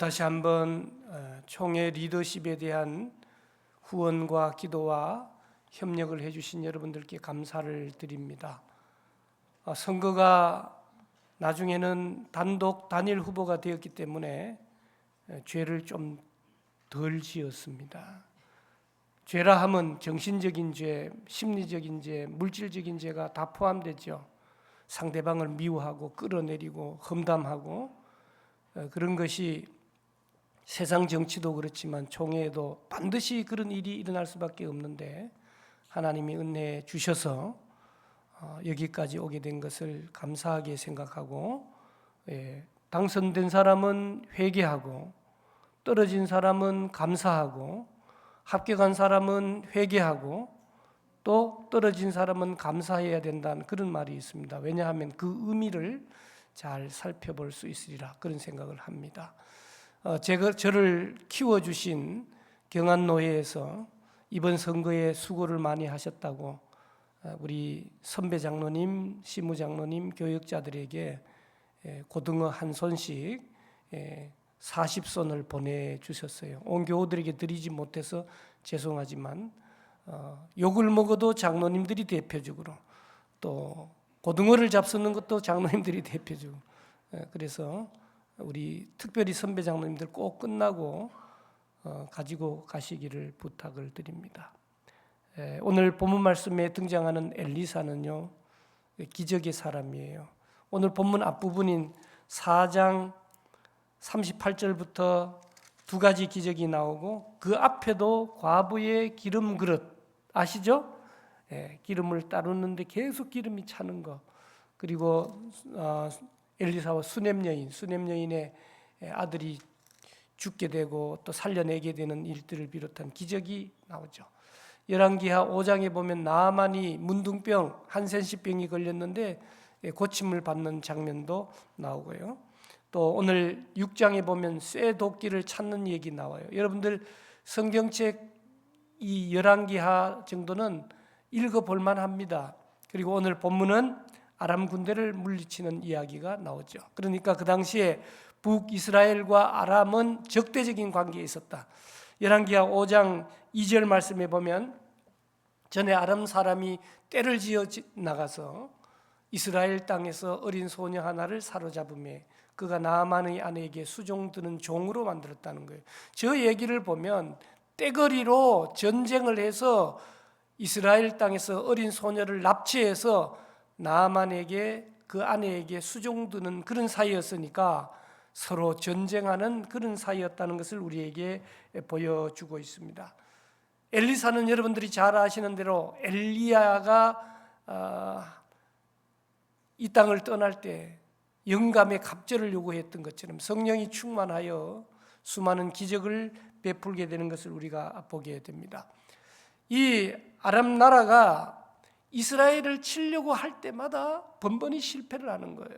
다시 한번 총회 리더십에 대한 후원과 기도와 협력을 해주신 여러분들께 감사를 드립니다. 선거가 나중에는 단독 단일 후보가 되었기 때문에 죄를 좀 덜 지었습니다. 죄라 함은 정신적인 죄, 심리적인 죄, 물질적인 죄가 다 포함되죠. 상대방을 미워하고 끌어내리고 험담하고 그런 것이 세상 정치도 그렇지만 총회에도 반드시 그런 일이 일어날 수밖에 없는데 하나님이 은혜해 주셔서 여기까지 오게 된 것을 감사하게 생각하고 당선된 사람은 회개하고 떨어진 사람은 감사하고 합격한 사람은 회개하고 또 떨어진 사람은 감사해야 된다는 그런 말이 있습니다. 왜냐하면 그 의미를 잘 살펴볼 수 있으리라 그런 생각을 합니다. 저를 키워주신 경안노회에서 이번 선거에 수고를 많이 하셨다고 우리 선배 장로님, 시무 장로님, 교역자들에게 고등어 한 손씩 40손을 보내주셨어요. 온 교우들에게 드리지 못해서 죄송하지만 욕을 먹어도 장로님들이 대표적으로 또 고등어를 잡수는 것도 장로님들이 대표적으로 그래서 우리 특별히 선배 장로님들 꼭 끝나고 가지고 가시기를 부탁을 드립니다. 오늘 본문 말씀에 등장하는 엘리사는요 기적의 사람이에요. 오늘 본문 앞부분인 4장 38절부터 두 가지 기적이 나오고 그 앞에도 과부의 기름 그릇 아시죠? 기름을 따르는데 계속 기름이 차는 거 그리고 엘리사와 수넴 여인의 아들이 죽게 되고 또 살려내게 되는 일들을 비롯한 기적이 나오죠. 열왕기하 5장에 보면 나아만이 문둥병 한센시병이 걸렸는데 고침을 받는 장면도 나오고요. 또 오늘 6장에 보면 쇠 도끼를 찾는 얘기 나와요. 여러분들 성경책 이 열왕기하 정도는 읽어볼 만합니다. 그리고 오늘 본문은 아람 군대를 물리치는 이야기가 나오죠. 그러니까 그 당시에 북이스라엘과 아람은 적대적인 관계에 있었다. 열왕기하 5장 2절 말씀에 보면 전에 아람 사람이 떼를 지어 나가서 이스라엘 땅에서 어린 소녀 하나를 사로잡음에 그가 나아만의 아내에게 수종드는 종으로 만들었다는 거예요. 저 얘기를 보면 떼거리로 전쟁을 해서 이스라엘 땅에서 어린 소녀를 납치해서 나아만에게 그 아내에게 수종드는 그런 사이였으니까 서로 전쟁하는 그런 사이였다는 것을 우리에게 보여주고 있습니다. 엘리사는 여러분들이 잘 아시는 대로 엘리야가 이 땅을 떠날 때 영감의 갑절을 요구했던 것처럼 성령이 충만하여 수많은 기적을 베풀게 되는 것을 우리가 보게 됩니다. 이 아람 나라가 이스라엘을 치려고 할 때마다 번번이 실패를 하는 거예요.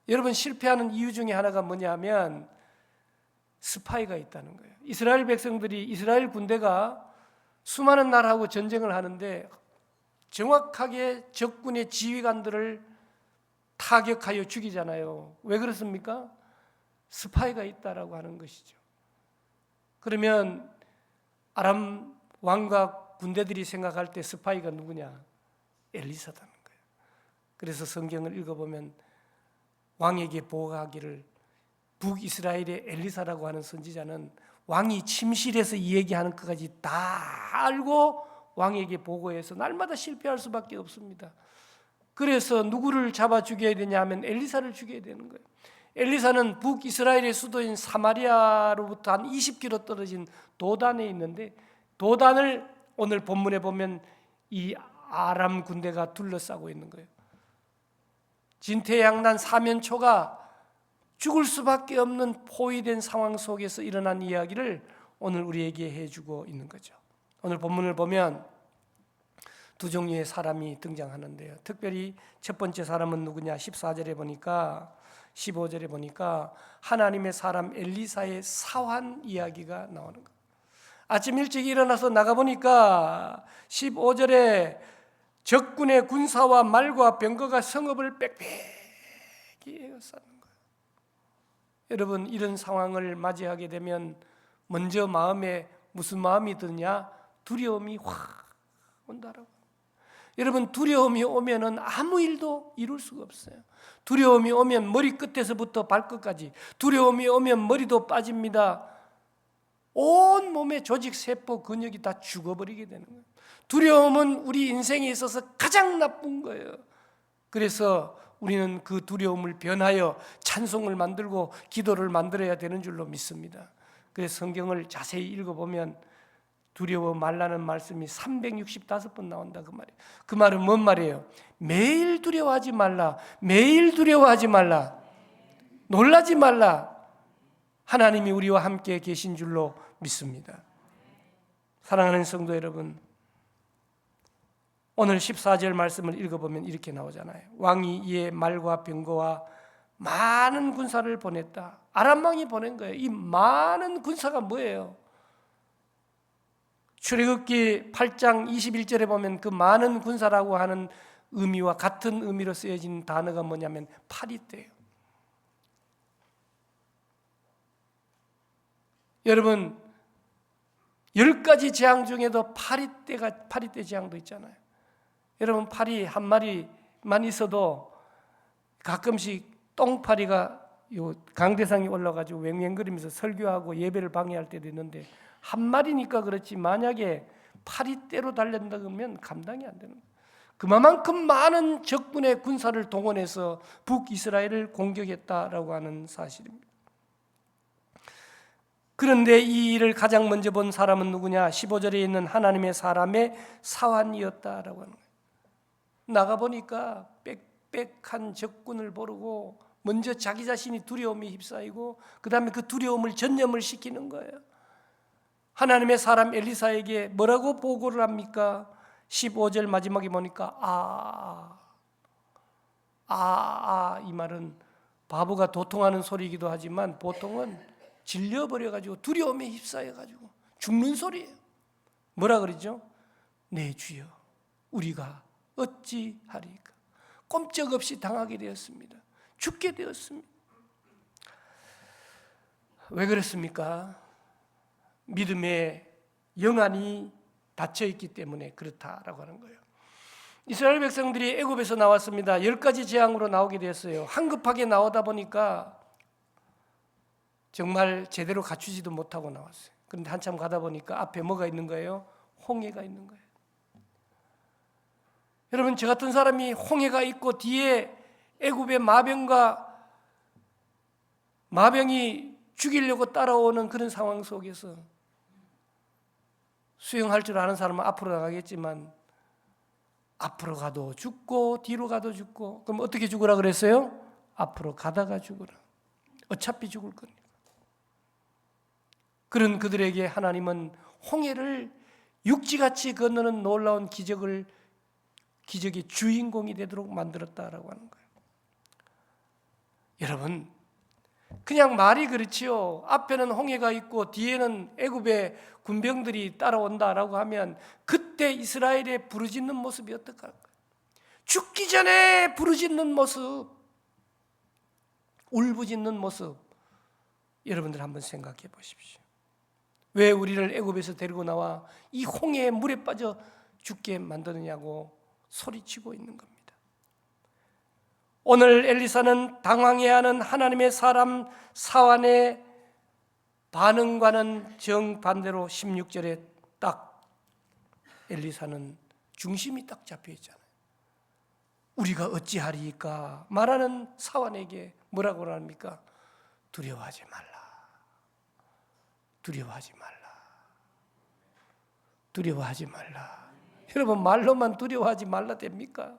여러분 실패하는 이유 중에 하나가 뭐냐면 스파이가 있다는 거예요. 이스라엘 백성들이 이스라엘 군대가 수많은 나라하고 전쟁을 하는데 정확하게 적군의 지휘관들을 타격하여 죽이잖아요. 왜 그렇습니까? 스파이가 있다라고 하는 것이죠. 그러면 아람 왕과 군대들이 생각할 때 스파이가 누구냐? 엘리사다는 거예요. 그래서 성경을 읽어보면 왕에게 보고하기를 북이스라엘의 엘리사라고 하는 선지자는 왕이 침실에서 이 얘기하는 것까지 다 알고 왕에게 보고해서 날마다 실패할 수밖에 없습니다. 그래서 누구를 잡아 죽여야 되냐 하면 엘리사를 죽여야 되는 거예요. 엘리사는 북이스라엘의 수도인 사마리아로부터 한 20km 떨어진 도단에 있는데 도단을 오늘 본문에 보면 이 아람 군대가 둘러싸고 있는 거예요. 진퇴양난 사면초가 죽을 수밖에 없는 포위된 상황 속에서 일어난 이야기를 오늘 우리에게 해주고 있는 거죠. 오늘 본문을 보면 두 종류의 사람이 등장하는데요. 특별히 첫 번째 사람은 누구냐? 14절에 보니까 15절에 보니까 하나님의 사람 엘리사의 사환 이야기가 나오는 거예요. 아침 일찍 일어나서 나가보니까 15절에 적군의 군사와 말과 병거가 성읍을 빽빽히 에워싸는 거예요. 여러분, 이런 상황을 맞이하게 되면 먼저 마음에 무슨 마음이 드냐? 두려움이 확 온다라고. 여러분, 두려움이 오면은 아무 일도 이룰 수가 없어요. 두려움이 오면 머리 끝에서부터 발끝까지, 두려움이 오면 머리도 빠집니다. 온 몸의 조직, 세포, 근육이 다 죽어버리게 되는 거예요. 두려움은 우리 인생에 있어서 가장 나쁜 거예요. 그래서 우리는 그 두려움을 변하여 찬송을 만들고 기도를 만들어야 되는 줄로 믿습니다. 그래서 성경을 자세히 읽어보면 두려워 말라는 말씀이 365번 나온다, 그 말이에요. 그 말은 뭔 말이에요? 매일 두려워하지 말라, 매일 두려워하지 말라, 놀라지 말라. 하나님이 우리와 함께 계신 줄로 믿습니다. 사랑하는 성도 여러분, 오늘 14절 말씀을 읽어보면 이렇게 나오잖아요. 왕이 이에 말과 병거와 많은 군사를 보냈다. 아람 왕이 보낸 거예요. 이 많은 군사가 뭐예요? 출애굽기 8장 21절에 보면 그 많은 군사라고 하는 의미와 같은 의미로 쓰여진 단어가 뭐냐면 파리떼예요. 여러분, 10가지 재앙 중에도 파리떼 재앙도 있잖아요. 여러분, 파리 한 마리만 있어도 가끔씩 똥파리가 요 강대상에 올라가지고 웽웽거리면서 설교하고 예배를 방해할 때도 있는데, 한 마리니까 그렇지 만약에 파리떼로 달린다 그러면 감당이 안 되는 거예요. 그만큼 많은 적군의 군사를 동원해서 북이스라엘을 공격했다라고 하는 사실입니다. 그런데 이 일을 가장 먼저 본 사람은 누구냐? 15절에 있는 하나님의 사람의 사환이었다라고 하는 거예요. 나가보니까 빽빽한 적군을 보르고 먼저 자기 자신이 두려움에 휩싸이고 그 다음에 그 두려움을 전념을 시키는 거예요. 하나님의 사람 엘리사에게 뭐라고 보고를 합니까? 15절 마지막에 보니까 이 말은 바보가 도통하는 소리이기도 하지만 보통은 질려버려가지고 두려움에 휩싸여가지고 죽는 소리예요. 뭐라 그러죠? 내 주여, 우리가 어찌하리까? 꼼짝없이 당하게 되었습니다. 죽게 되었습니다. 왜 그렇습니까? 믿음의 영안이 닫혀있기 때문에 그렇다라고 하는 거예요. 이스라엘 백성들이 애굽에서 나왔습니다. 10가지 재앙으로 나오게 되었어요. 한급하게 나오다 보니까 정말 제대로 갖추지도 못하고 나왔어요. 그런데 한참 가다 보니까 앞에 뭐가 있는 거예요? 홍해가 있는 거예요. 여러분, 저 같은 사람이 홍해가 있고 뒤에 애굽의 마병이 죽이려고 따라오는 그런 상황 속에서 수영할 줄 아는 사람은 앞으로 나가겠지만 앞으로 가도 죽고 뒤로 가도 죽고, 그럼 어떻게 죽으라 그랬어요? 앞으로 가다가 죽으라. 어차피 죽을 거니까. 그런 그들에게 하나님은 홍해를 육지같이 건너는 놀라운 기적의 주인공이 되도록 만들었다라고 하는 거예요. 여러분, 그냥 말이 그렇지요. 앞에는 홍해가 있고 뒤에는 애굽의 군병들이 따라온다라고 하면 그때 이스라엘의 부르짖는 모습이 어떨까요? 죽기 전에 부르짖는 모습, 울부짖는 모습, 여러분들 한번 생각해 보십시오. 왜 우리를 애굽에서 데리고 나와 이 홍해의 물에 빠져 죽게 만드느냐고 소리치고 있는 겁니다. 오늘 엘리사는 당황해하는 하나님의 사람 사환의 반응과는 정반대로 16절에 딱 엘리사는 중심이 딱 잡혀 있잖아요. 우리가 어찌하리까 말하는 사환에게 뭐라고 합니까? 두려워하지 말라. 두려워하지 말라. 두려워하지 말라. 여러분, 말로만 두려워하지 말라 됩니까?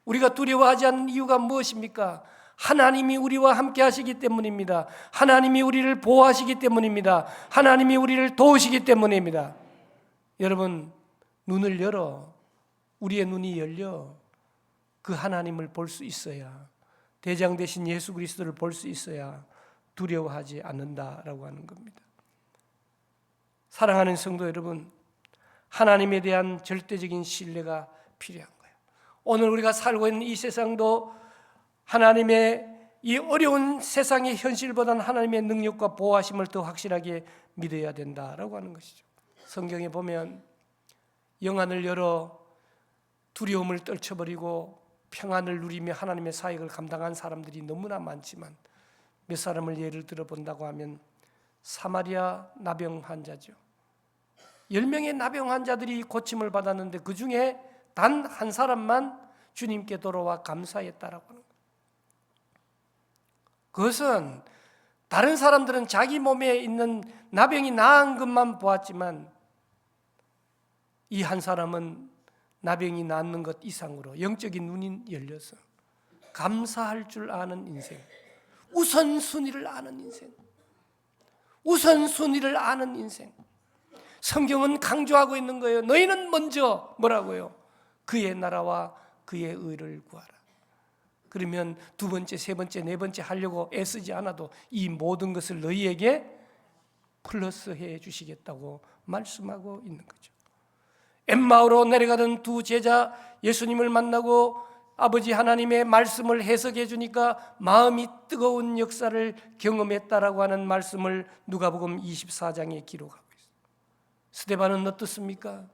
우리가 두려워하지 않는 이유가 무엇입니까? 하나님이 우리와 함께 하시기 때문입니다. 하나님이 우리를 보호하시기 때문입니다. 하나님이 우리를 도우시기 때문입니다. 여러분, 눈을 열어, 우리의 눈이 열려 그 하나님을 볼 수 있어야, 대장 되신 예수 그리스도를 볼 수 있어야 두려워하지 않는다라고 하는 겁니다. 사랑하는 성도 여러분, 하나님에 대한 절대적인 신뢰가 필요한 거예요. 오늘 우리가 살고 있는 이 세상도 하나님의 이 어려운 세상의 현실보다는 하나님의 능력과 보호하심을 더 확실하게 믿어야 된다라고 하는 것이죠. 성경에 보면 영안을 열어 두려움을 떨쳐버리고 평안을 누리며 하나님의 사역을 감당한 사람들이 너무나 많지만 몇 사람을 예를 들어 본다고 하면 사마리아 나병 환자죠. 10명의 나병 환자들이 고침을 받았는데 그 중에 단 한 사람만 주님께 돌아와 감사했다라고 하는 거예요. 그것은 다른 사람들은 자기 몸에 있는 나병이 나은 것만 보았지만 이 한 사람은 나병이 낫는 것 이상으로 영적인 눈이 열려서 감사할 줄 아는 인생, 우선순위를 아는 인생, 우선순위를 아는 인생. 성경은 강조하고 있는 거예요. 너희는 먼저 뭐라고요? 그의 나라와 그의 의를 구하라. 그러면 두 번째, 세 번째, 네 번째 하려고 애쓰지 않아도 이 모든 것을 너희에게 플러스해 주시겠다고 말씀하고 있는 거죠. 엠마오로 내려가던 두 제자 예수님을 만나고 아버지 하나님의 말씀을 해석해 주니까 마음이 뜨거운 역사를 경험했다라고 하는 말씀을 누가복음 24장에 기록하고 있습니다. 스데반은 어떻습니까?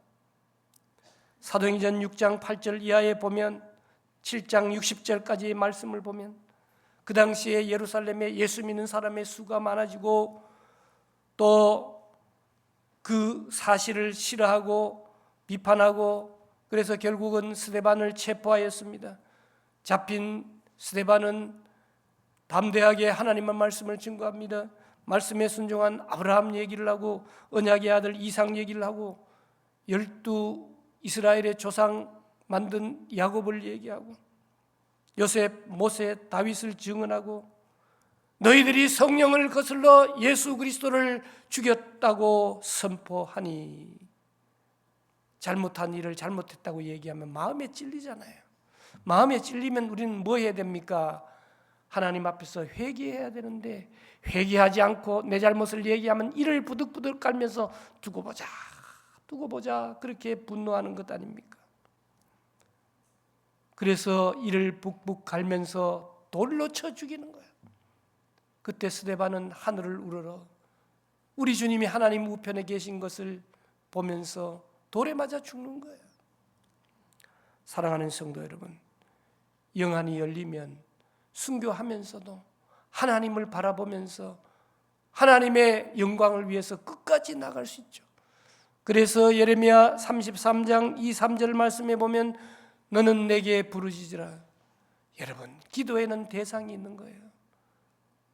사도행전 6장 8절 이하에 보면 7장 60절까지의 말씀을 보면 그 당시에 예루살렘에 예수 믿는 사람의 수가 많아지고 또 그 사실을 싫어하고 비판하고 그래서 결국은 스데반을 체포하였습니다. 잡힌 스데반은 담대하게 하나님의 말씀을 증거합니다. 말씀에 순종한 아브라함 얘기를 하고 언약의 아들 이삭 얘기를 하고 12 이스라엘의 조상 만든 야곱을 얘기하고 요셉, 모세, 다윗을 증언하고 너희들이 성령을 거슬러 예수 그리스도를 죽였다고 선포하니 잘못한 일을 잘못했다고 얘기하면 마음에 찔리잖아요. 마음에 찔리면 우리는 뭐 해야 됩니까? 하나님 앞에서 회개해야 되는데 회개하지 않고 내 잘못을 얘기하면 이를 부득부득 깔면서 두고 보자 그렇게 분노하는 것 아닙니까? 그래서 이를 북북 갈면서 돌로 쳐 죽이는 거예요. 그때 스데반은 하늘을 우러러 우리 주님이 하나님 우편에 계신 것을 보면서 돌에 맞아 죽는 거예요. 사랑하는 성도 여러분, 영안이 열리면 순교하면서도 하나님을 바라보면서 하나님의 영광을 위해서 끝까지 나갈 수 있죠. 그래서 예레미야 33장 2, 3절 말씀에 보면 너는 내게 부르짖으라. 여러분, 기도에는 대상이 있는 거예요.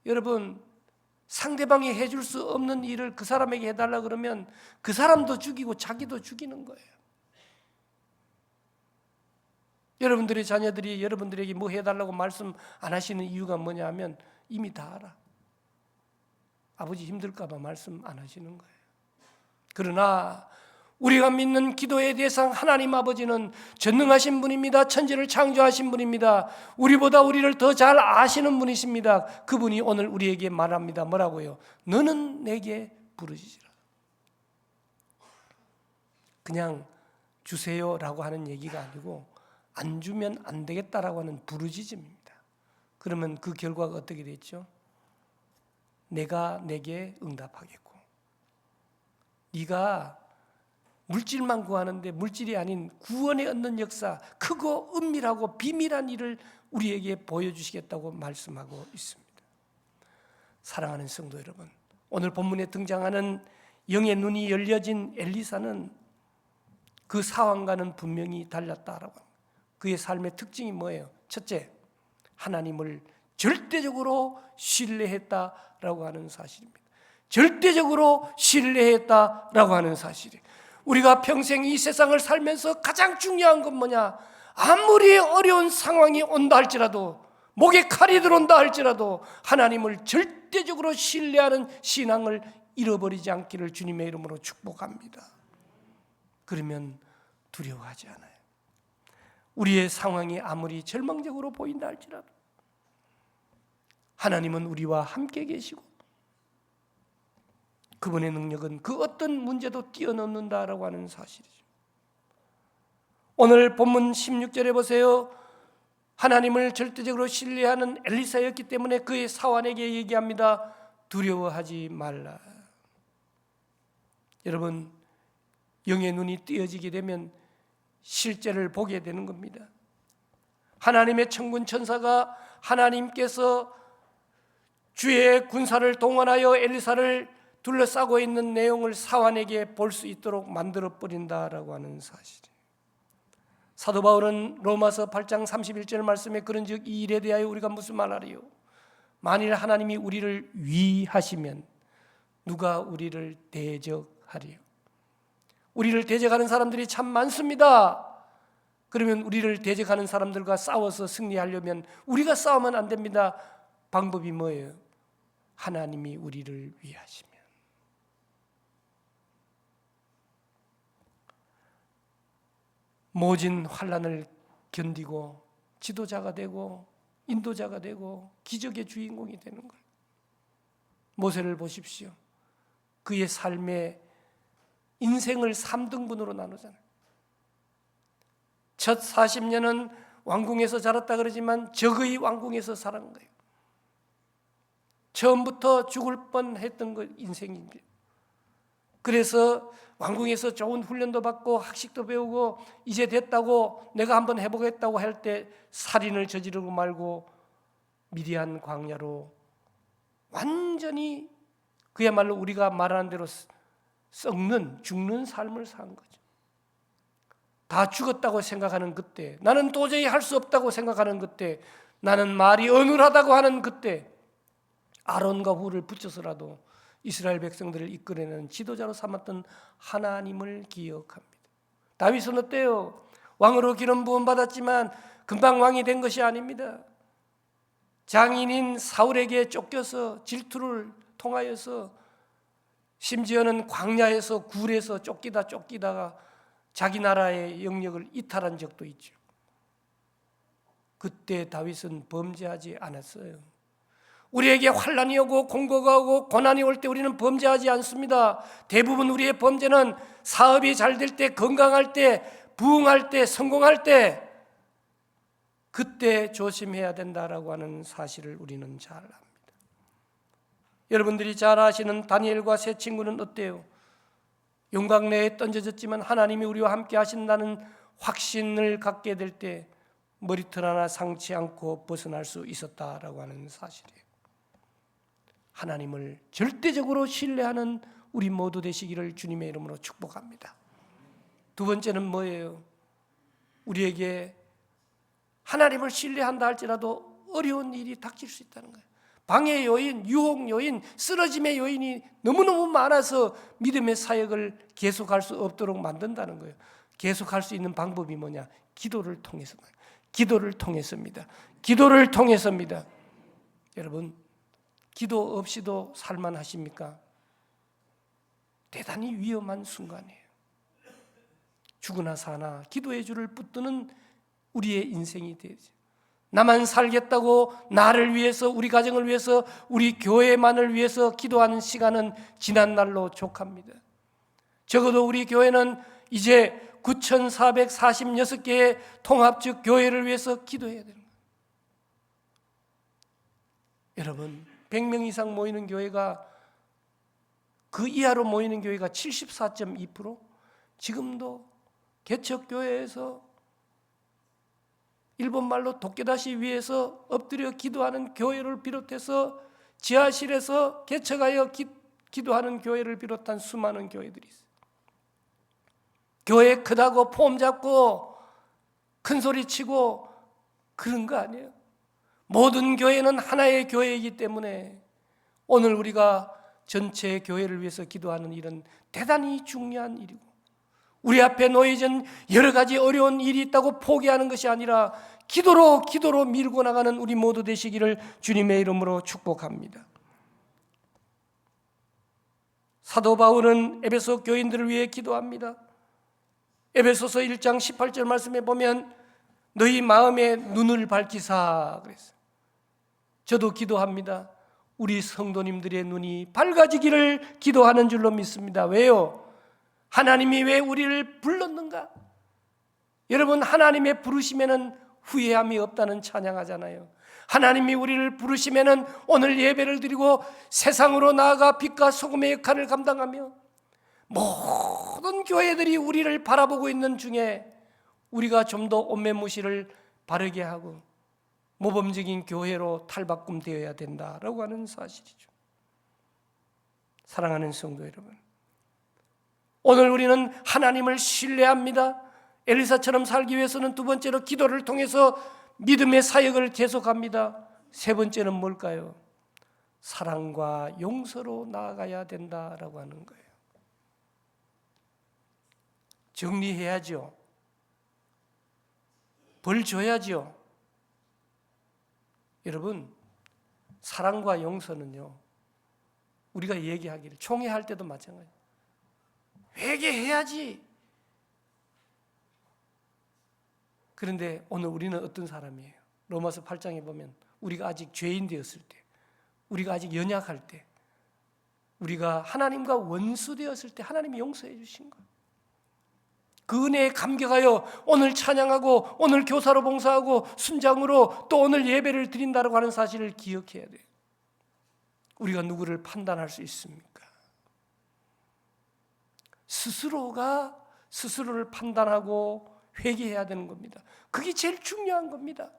여러분, 상대방이 해줄 수 없는 일을 그 사람에게 해달라 그러면 그 사람도 죽이고 자기도 죽이는 거예요. 여러분들의 자녀들이 여러분들에게 뭐 해달라고 말씀 안 하시는 이유가 뭐냐 하면 이미 다 알아. 아버지 힘들까 봐 말씀 안 하시는 거예요. 그러나 우리가 믿는 기도의 대상 하나님 아버지는 전능하신 분입니다. 천지를 창조하신 분입니다. 우리보다 우리를 더 잘 아시는 분이십니다. 그분이 오늘 우리에게 말합니다. 뭐라고요? 너는 내게 부르짖으라. 그냥 주세요라고 하는 얘기가 아니고 안 주면 안 되겠다라고 하는 부르짖음입니다. 그러면 그 결과가 어떻게 됐죠? 내가 내게 응답하겠고 네가 물질만 구하는데 물질이 아닌 구원에 얻는 역사, 크고 은밀하고 비밀한 일을 우리에게 보여주시겠다고 말씀하고 있습니다. 사랑하는 성도 여러분, 오늘 본문에 등장하는 영의 눈이 열려진 엘리사는 그 상황과는 분명히 달랐다라고 합니다. 그의 삶의 특징이 뭐예요? 첫째, 하나님을 절대적으로 신뢰했다라고 하는 사실입니다. 절대적으로 신뢰했다라고 하는 사실이에요. 우리가 평생 이 세상을 살면서 가장 중요한 건 뭐냐? 아무리 어려운 상황이 온다 할지라도, 목에 칼이 들어온다 할지라도 하나님을 절대적으로 신뢰하는 신앙을 잃어버리지 않기를 주님의 이름으로 축복합니다. 그러면 두려워하지 않아요. 우리의 상황이 아무리 절망적으로 보인다 할지라도 하나님은 우리와 함께 계시고 그분의 능력은 그 어떤 문제도 뛰어넘는다라고 하는 사실이죠. 오늘 본문 16절에 보세요. 하나님을 절대적으로 신뢰하는 엘리사였기 때문에 그의 사환에게 얘기합니다. 두려워하지 말라. 여러분, 영의 눈이 뜨여지게 되면 실제를 보게 되는 겁니다. 하나님의 천군 천사가 하나님께서 주의 군사를 동원하여 엘리사를 둘러싸고 있는 내용을 사환에게 볼 수 있도록 만들어 버린다라고 하는 사실이에요. 사도 바울은 로마서 8장 31절 말씀에 그런즉 이 일에 대하여 우리가 무슨 말하리요? 만일 하나님이 우리를 위하시면 누가 우리를 대적하리요? 우리를 대적하는 사람들이 참 많습니다. 그러면 우리를 대적하는 사람들과 싸워서 승리하려면 우리가 싸우면 안 됩니다. 방법이 뭐예요? 하나님이 우리를 위하시면. 모진 환난을 견디고 지도자가 되고 인도자가 되고 기적의 주인공이 되는 거예요. 모세를 보십시오. 그의 삶의 인생을 3등분으로 나누잖아요. 첫 40년은 왕궁에서 자랐다 그러지만 적의 왕궁에서 살은 거예요. 처음부터 죽을 뻔했던 거 인생입니다. 그래서 왕궁에서 좋은 훈련도 받고 학식도 배우고 이제 됐다고 내가 한번 해보겠다고 할 때 살인을 저지르고 말고 미디안 광야로 완전히 그야말로 우리가 말하는 대로 썩는 죽는 삶을 산 거죠. 다 죽었다고 생각하는 그때, 나는 도저히 할 수 없다고 생각하는 그때, 나는 말이 어눌하다고 하는 그때 아론과 훌을 붙여서라도 이스라엘 백성들을 이끌어내는 지도자로 삼았던 하나님을 기억합니다. 다윗은 어때요? 왕으로 기름 부음 받았지만 금방 왕이 된 것이 아닙니다. 장인인 사울에게 쫓겨서 질투를 통하여서 심지어는 광야에서 굴에서 쫓기다가 자기 나라의 영역을 이탈한 적도 있죠. 그때 다윗은 범죄하지 않았어요. 우리에게 환난이 오고 공고가 오고 고난이 올 때 우리는 범죄하지 않습니다. 대부분 우리의 범죄는 사업이 잘 될 때, 건강할 때, 부흥할 때, 성공할 때 그때 조심해야 된다라고 하는 사실을 우리는 잘 압니다. 여러분들이 잘 아시는 다니엘과 세 친구는 어때요? 용광내에 던져졌지만 하나님이 우리와 함께 하신다는 확신을 갖게 될 때 머리털 하나 상치 않고 벗어날 수 있었다라고 하는 사실이에요. 하나님을 절대적으로 신뢰하는 우리 모두 되시기를 주님의 이름으로 축복합니다. 두 번째는 뭐예요? 우리에게 하나님을 신뢰한다 할지라도 어려운 일이 닥칠 수 있다는 거예요. 방해 요인, 유혹 요인, 쓰러짐의 요인이 너무너무 많아서 믿음의 사역을 계속할 수 없도록 만든다는 거예요. 계속할 수 있는 방법이 뭐냐? 기도를 통해서. 기도를 통해서입니다. 기도를 통해서입니다. 여러분, 기도 없이도 살만하십니까? 대단히 위험한 순간이에요. 죽으나 사나 기도의 줄을 붙드는 우리의 인생이 되죠. 나만 살겠다고 나를 위해서, 우리 가정을 위해서, 우리 교회만을 위해서 기도하는 시간은 지난 날로 족합니다. 적어도 우리 교회는 이제 9,446개의 통합적 교회를 위해서 기도해야 되는 거예요. 여러분, 100명 이상 모이는 교회가, 그 이하로 모이는 교회가 74.2%, 지금도 개척교회에서 일본말로 도깨다시 위에서 엎드려 기도하는 교회를 비롯해서 지하실에서 개척하여 기도하는 교회를 비롯한 수많은 교회들이 있어요. 교회 크다고 폼 잡고 큰 소리 치고 그런 거 아니에요. 모든 교회는 하나의 교회이기 때문에 오늘 우리가 전체 교회를 위해서 기도하는 일은 대단히 중요한 일이고, 우리 앞에 놓여진 여러 가지 어려운 일이 있다고 포기하는 것이 아니라 기도로 밀고 나가는 우리 모두 되시기를 주님의 이름으로 축복합니다. 사도 바울은 에베소 교인들을 위해 기도합니다. 에베소서 1장 18절 말씀에 보면 너희 마음의 눈을 밝히사 그랬어요. 저도 기도합니다. 우리 성도님들의 눈이 밝아지기를 기도하는 줄로 믿습니다. 왜요? 하나님이 왜 우리를 불렀는가? 여러분, 하나님의 부르심에는 후회함이 없다는 찬양하잖아요. 하나님이 우리를 부르시면은 오늘 예배를 드리고 세상으로 나아가 빛과 소금의 역할을 감당하며 모든 교회들이 우리를 바라보고 있는 중에 우리가 좀 더 옷매무시를 바르게 하고 모범적인 교회로 탈바꿈되어야 된다라고 하는 사실이죠. 사랑하는 성도 여러분, 오늘 우리는 하나님을 신뢰합니다. 엘리사처럼 살기 위해서는 두 번째로 기도를 통해서 믿음의 사역을 계속합니다. 세 번째는 뭘까요? 사랑과 용서로 나아가야 된다라고 하는 거예요. 정리해야죠. 벌 줘야죠. 여러분, 사랑과 용서는요, 우리가 얘기하기를 총회할 때도 마찬가지예요. 회개해야지. 그런데 오늘 우리는 어떤 사람이에요? 로마서 8장에 보면 우리가 아직 죄인 되었을 때, 우리가 아직 연약할 때, 우리가 하나님과 원수 되었을 때 하나님이 용서해 주신 거예요. 그 은혜에 감격하여 오늘 찬양하고 오늘 교사로 봉사하고 순장으로 또 오늘 예배를 드린다고 하는 사실을 기억해야 돼요. 우리가 누구를 판단할 수 있습니까? 스스로가 스스로를 판단하고 회개해야 되는 겁니다. 그게 제일 중요한 겁니다.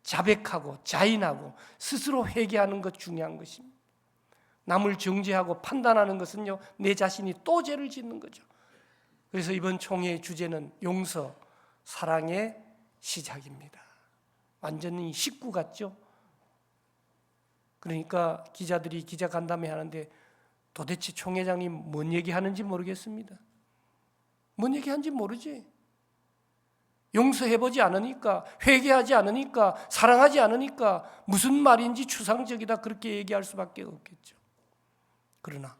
자백하고 자인하고 스스로 회개하는 것 중요한 것입니다. 남을 정죄하고 판단하는 것은요, 내 자신이 또 죄를 짓는 거죠. 그래서 이번 총회의 주제는 용서, 사랑의 시작입니다. 완전히 식구 같죠? 그러니까 기자들이 기자간담회 하는데 도대체 총회장님 뭔 얘기하는지 모르겠습니다. 뭔 얘기하는지 모르지. 용서해보지 않으니까, 회개하지 않으니까, 사랑하지 않으니까 무슨 말인지 추상적이다 그렇게 얘기할 수밖에 없겠죠. 그러나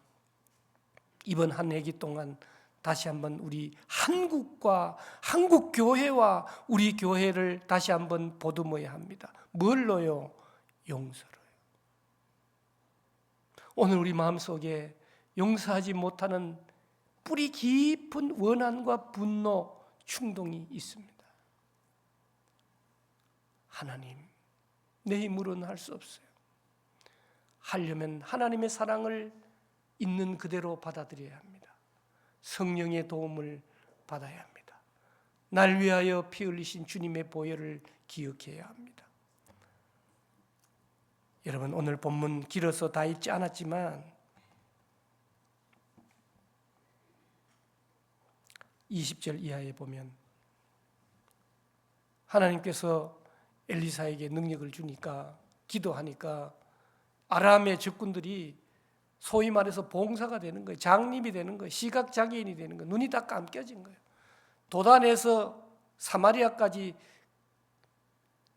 이번 한 해기 동안 다시 한번 우리 한국과 한국 교회와 우리 교회를 다시 한번 보듬어야 합니다. 뭘로요? 용서로요. 오늘 우리 마음속에 용서하지 못하는 뿌리 깊은 원한과 분노, 충동이 있습니다. 하나님, 내 힘으로는 할 수 없어요. 하려면 하나님의 사랑을 있는 그대로 받아들여야 합니다. 성령의 도움을 받아야 합니다. 날 위하여 피 흘리신 주님의 보혈을 기억해야 합니다. 여러분, 오늘 본문 길어서 다 읽지 않았지만 20절 이하에 보면 하나님께서 엘리사에게 능력을 주니까, 기도하니까 아람의 적군들이 소위 말해서 봉사가 되는 거예요. 장님이 되는 거예요. 시각장애인이 되는 거예요. 눈이 다 감겨진 거예요. 도단에서 사마리아까지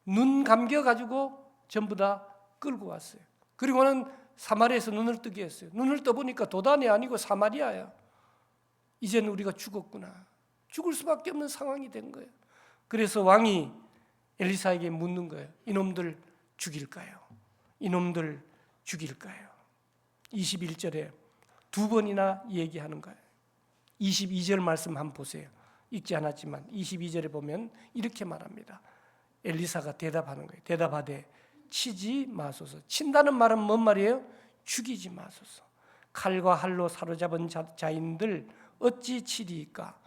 눈 감겨가지고 전부 다 끌고 왔어요. 그리고는 사마리아에서 눈을 뜨게 했어요. 눈을 떠보니까 도단이 아니고 사마리아야. 이제는 우리가 죽었구나. 죽을 수밖에 없는 상황이 된 거예요. 그래서 왕이 엘리사에게 묻는 거예요. 이놈들 죽일까요? 이놈들 죽일까요? 21절에 두 번이나 얘기하는 거예요. 22절 말씀 한번 보세요. 읽지 않았지만 22절에 보면 이렇게 말합니다. 엘리사가 대답하는 거예요. 대답하되 치지 마소서. 친다는 말은 뭔 말이에요? 죽이지 마소서. 칼과 할로 사로잡은 자인들 어찌 치리이까?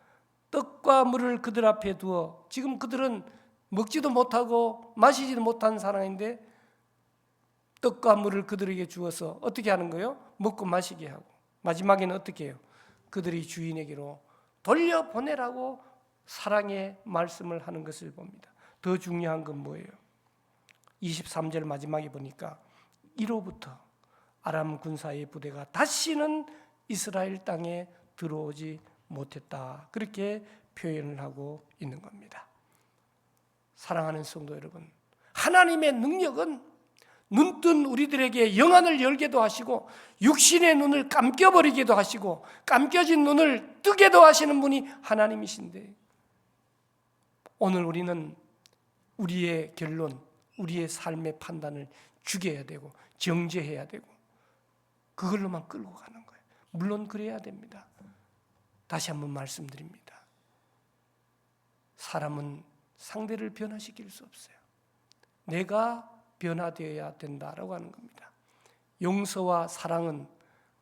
떡과 물을 그들 앞에 두어, 지금 그들은 먹지도 못하고 마시지도 못한 사람인데 떡과 물을 그들에게 주어서 어떻게 하는 거예요? 먹고 마시게 하고, 마지막에는 어떻게 해요? 그들이 주인에게로 돌려보내라고 사랑의 말씀을 하는 것을 봅니다. 더 중요한 건 뭐예요? 23절 마지막에 보니까 이로부터 아람 군사의 부대가 다시는 이스라엘 땅에 들어오지 못했다. 그렇게 표현을 하고 있는 겁니다. 사랑하는 성도 여러분, 하나님의 능력은 눈뜬 우리들에게 영안을 열게도 하시고 육신의 눈을 감겨버리기도 하시고 감겨진 눈을 뜨게도 하시는 분이 하나님이신데, 오늘 우리는 우리의 결론, 우리의 삶의 판단을 죽여야 되고 정죄해야 되고 그걸로만 끌고 가는 거예요. 물론 그래야 됩니다. 다시 한번 말씀드립니다. 사람은 상대를 변화시킬 수 없어요. 내가 변화되어야 된다라고 하는 겁니다. 용서와 사랑은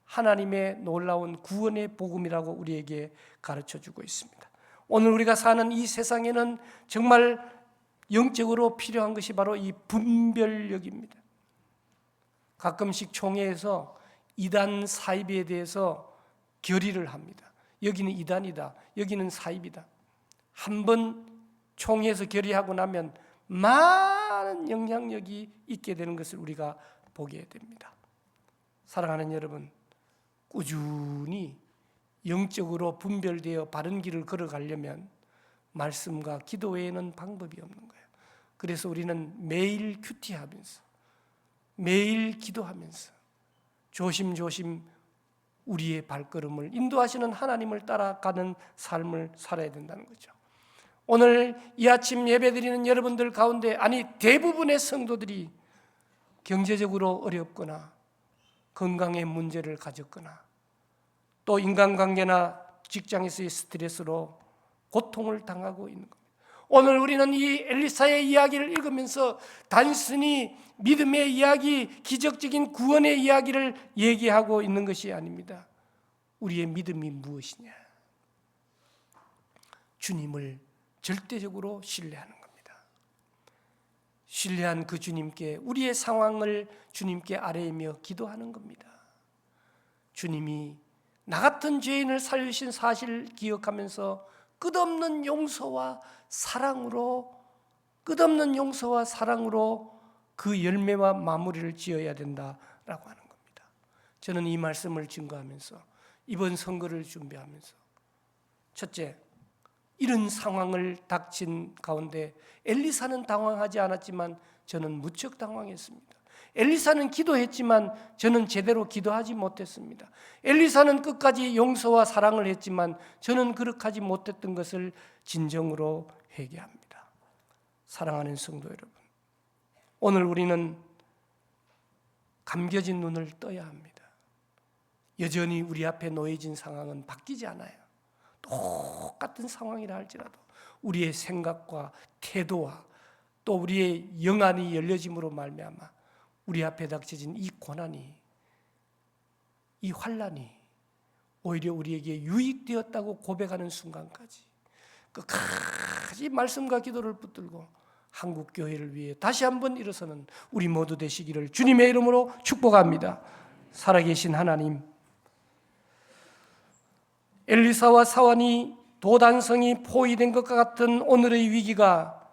하나님의 놀라운 구원의 복음이라고 우리에게 가르쳐주고 있습니다. 오늘 우리가 사는 이 세상에는 정말 영적으로 필요한 것이 바로 이 분별력입니다. 가끔씩 총회에서 이단 사입에 대해서 결의를 합니다. 여기는 이단이다, 여기는 사입이다. 한번 총회에서 결의하고 나면 많은 영향력이 있게 되는 것을 우리가 보게 됩니다. 사랑하는 여러분, 꾸준히 영적으로 분별되어 바른 길을 걸어가려면 말씀과 기도 외에는 방법이 없는 거예요. 그래서 우리는 매일 큐티하면서, 매일 기도하면서 조심조심 우리의 발걸음을 인도하시는 하나님을 따라가는 삶을 살아야 된다는 거죠. 오늘 이 아침 예배드리는 여러분들 가운데, 아니 대부분의 성도들이 경제적으로 어렵거나 건강의 문제를 가졌거나 또 인간관계나 직장에서의 스트레스로 고통을 당하고 있는 겁니다. 오늘 우리는 이 엘리사의 이야기를 읽으면서 단순히 믿음의 이야기, 기적적인 구원의 이야기를 얘기하고 있는 것이 아닙니다. 우리의 믿음이 무엇이냐? 주님을 절대적으로 신뢰하는 겁니다. 신뢰한 그 주님께 우리의 상황을 주님께 아뢰며 기도하는 겁니다. 주님이 나 같은 죄인을 살리신 사실을 기억하면서 끝없는 용서와 사랑으로 그 열매와 마무리를 지어야 된다라고 하는 겁니다. 저는 이 말씀을 증거하면서 이번 선거를 준비하면서 첫째, 이런 상황을 닥친 가운데 엘리사는 당황하지 않았지만 저는 무척 당황했습니다. 엘리사는 기도했지만 저는 제대로 기도하지 못했습니다. 엘리사는 끝까지 용서와 사랑을 했지만 저는 그렇게 하지 못했던 것을 진정으로 회개합니다. 사랑하는 성도 여러분, 오늘 우리는 감겨진 눈을 떠야 합니다. 여전히 우리 앞에 놓여진 상황은 바뀌지 않아요. 똑같은 상황이라 할지라도 우리의 생각과 태도와 또 우리의 영안이 열려짐으로 말미암아 우리 앞에 닥쳐진 이 고난이, 이 환난이 오히려 우리에게 유익되었다고 고백하는 순간까지 끝까지 말씀과 기도를 붙들고 한국 교회를 위해 다시 한번 일어서는 우리 모두 되시기를 주님의 이름으로 축복합니다. 살아계신 하나님, 엘리사와 사환이 도단성이 포위된 것과 같은 오늘의 위기가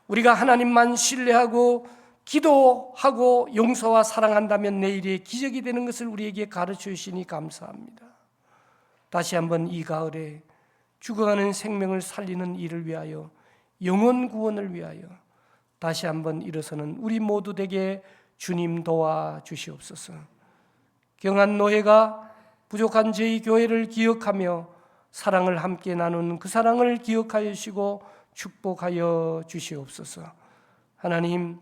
우리가 하나님만 신뢰하고 기도하고 용서와 사랑한다면 내일의 기적이 되는 것을 우리에게 가르쳐 주시니 감사합니다. 다시 한번 이 가을에 죽어가는 생명을 살리는 일을 위하여, 영혼 구원을 위하여 다시 한번 일어서는 우리 모두 되게 주님 도와주시옵소서. 경한 노예가 부족한 저희 교회를 기억하며 사랑을 함께 나눈 그 사랑을 기억하여 주시고 축복하여 주시옵소서. 하나님,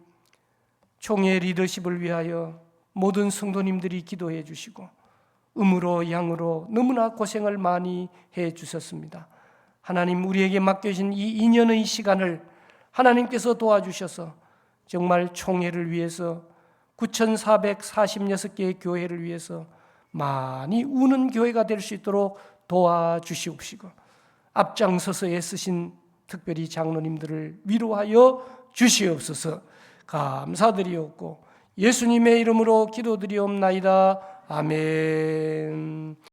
총회 리더십을 위하여 모든 성도님들이 기도해 주시고 음으로 양으로 너무나 고생을 많이 해 주셨습니다. 하나님, 우리에게 맡겨진 이 2년의 시간을 하나님께서 도와주셔서 정말 총회를 위해서 9,446개의 교회를 위해서 많이 우는 교회가 될 수 있도록 도와주시옵시고 앞장서서 애쓰신 특별히 장로님들을 위로하여 주시옵소서. 감사드리옵고 예수님의 이름으로 기도드리옵나이다. 아멘.